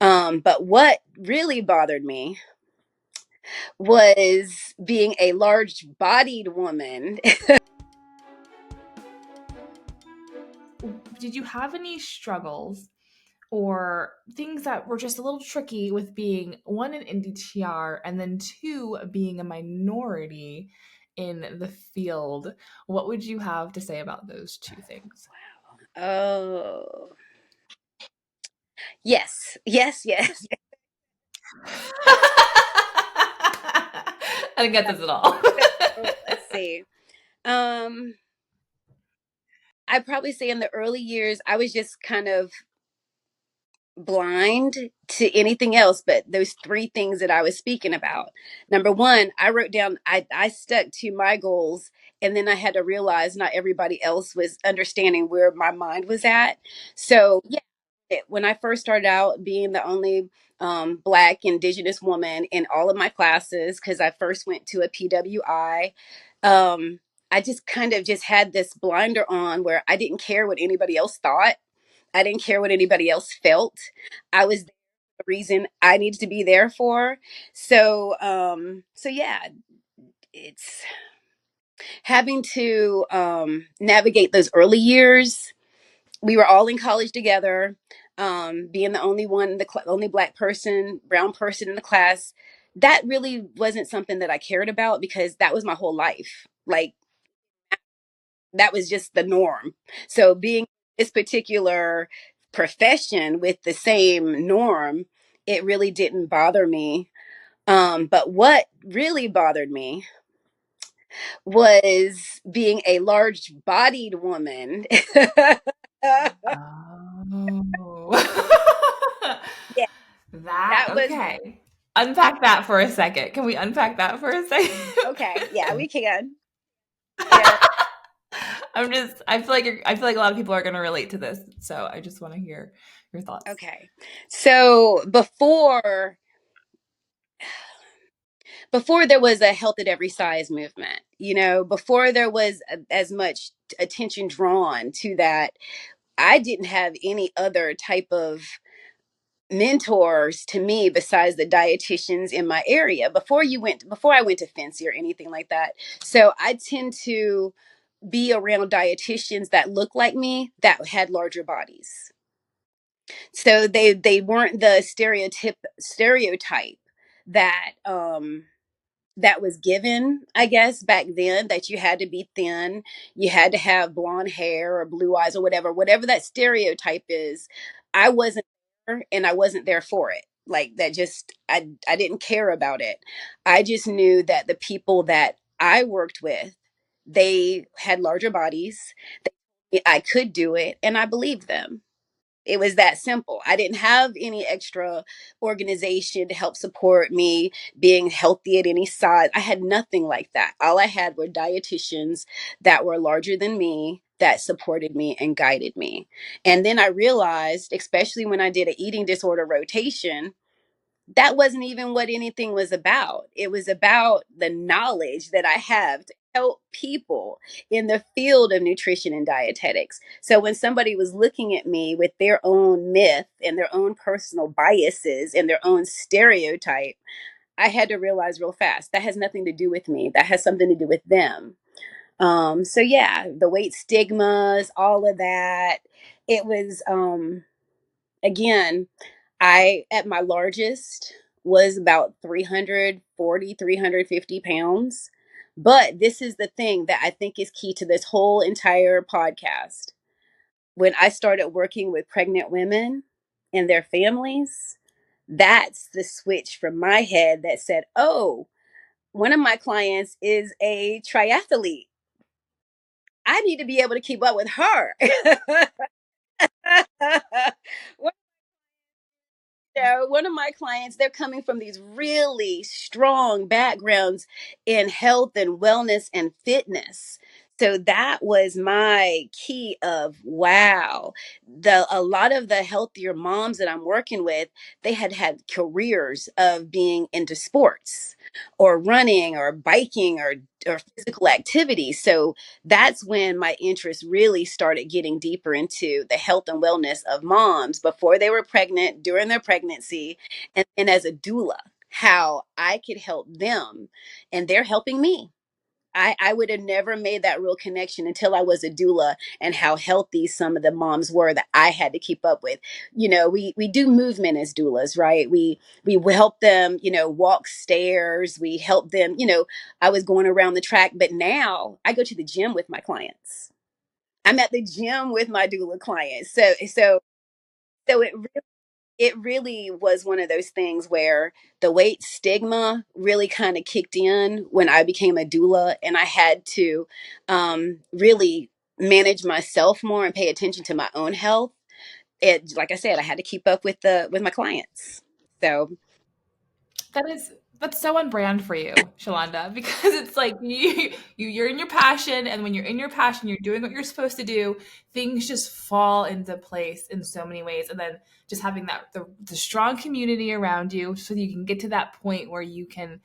But what really bothered me was being a large bodied woman. Did you have any struggles or things that were just a little tricky with being one, an NDTR, and then two, being a minority in the field? What would you have to say about those two things? Oh, yes, yes, yes. I didn't get this at all. So, let's see. Um, I'd probably say in the early years, I was just kind of blind to anything else but those three things that I was speaking about. Number one, I wrote down, I stuck to my goals, and then I had to realize not everybody else was understanding where my mind was at. So, yeah, when I first started out being the only Black Indigenous woman in all of my classes, because I first went to a PWI, I just kind of just had this blinder on where I didn't care what anybody else thought. I didn't care what anybody else felt. I was there for the reason I needed to be there for. So yeah, it's having to navigate those early years. We were all in college together. Being the only one, only Black person, brown person in the class, that really wasn't something that I cared about because that was my whole life. Like that was just the norm. So being this particular profession with the same norm, it really didn't bother me. But what really bothered me was being a large bodied woman. Oh. Yeah, That that was okay. Unpack that for a second. Can we unpack that for a second? okay. Yeah, we can. Yeah. I feel like a lot of people are going to relate to this. So I just want to hear your thoughts. Okay. So before there was a health at every size movement, before there was as much attention drawn to that, I didn't have any other type of mentors to me besides the dietitians in my area before I went to Fancy or anything like that. So I tend to be around dietitians that look like me that had larger bodies. So they weren't the stereotype that that was given, I guess, back then, that you had to be thin, you had to have blonde hair or blue eyes or whatever that stereotype is. I wasn't there and I wasn't there for it. Like that just I didn't care about it. I just knew that the people that I worked with, they had larger bodies. I could do it and I believed them. It was that simple. I didn't have any extra organization to help support me being healthy at any size. I had nothing like that. All I had were dietitians that were larger than me that supported me and guided me. And then I realized, especially when I did an eating disorder rotation, that wasn't even what anything was about. It was about the knowledge that I have to help people in the field of nutrition and dietetics. So when somebody was looking at me with their own myth and their own personal biases and their own stereotype, I had to realize real fast that has nothing to do with me. That has something to do with them. So yeah, the weight stigmas, all of that. It was again, I, at my largest, was about 340, 350 pounds. But this is the thing that I think is key to this whole entire podcast. When I started working with pregnant women and their families, that's the switch from my head that said, oh, one of my clients is a triathlete. I need to be able to keep up with her. One of my clients, they're coming from these really strong backgrounds in health and wellness and fitness. So that was my key of wow. A lot of the healthier moms that I'm working with, they had careers of being into sports. or running or biking or physical activity. So that's when my interest really started getting deeper into the health and wellness of moms before they were pregnant, during their pregnancy, and as a doula, how I could help them and they're helping me. I would have never made that real connection until I was a doula and how healthy some of the moms were that I had to keep up with. You know, we do movement as doulas, right? We help them, you know, walk stairs. We help them, you know, I was going around the track, but now I go to the gym with my clients. I'm at the gym with my doula clients. So it really was one of those things where the weight stigma really kind of kicked in when I became a doula, and I had to really manage myself more and pay attention to my own health. It, like I said, I had to keep up with my clients. So That is that's so on brand for you, Shalonda, because it's like you're in your passion, and when you're in your passion, you're doing what you're supposed to do. Things just fall into place in so many ways, and then just having that the strong community around you, so that you can get to that point where you can.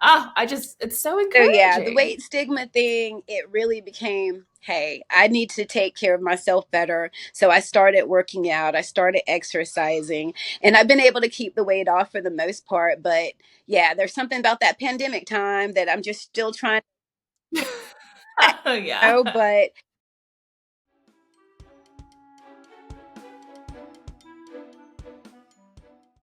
I just it's so So yeah, the encouraging. weight stigma thing, it really became, hey, I need to take care of myself better. So I started working out, I started exercising, and I've been able to keep the weight off for the most part. But yeah, there's something about that pandemic time that I'm just still trying to, Yeah. but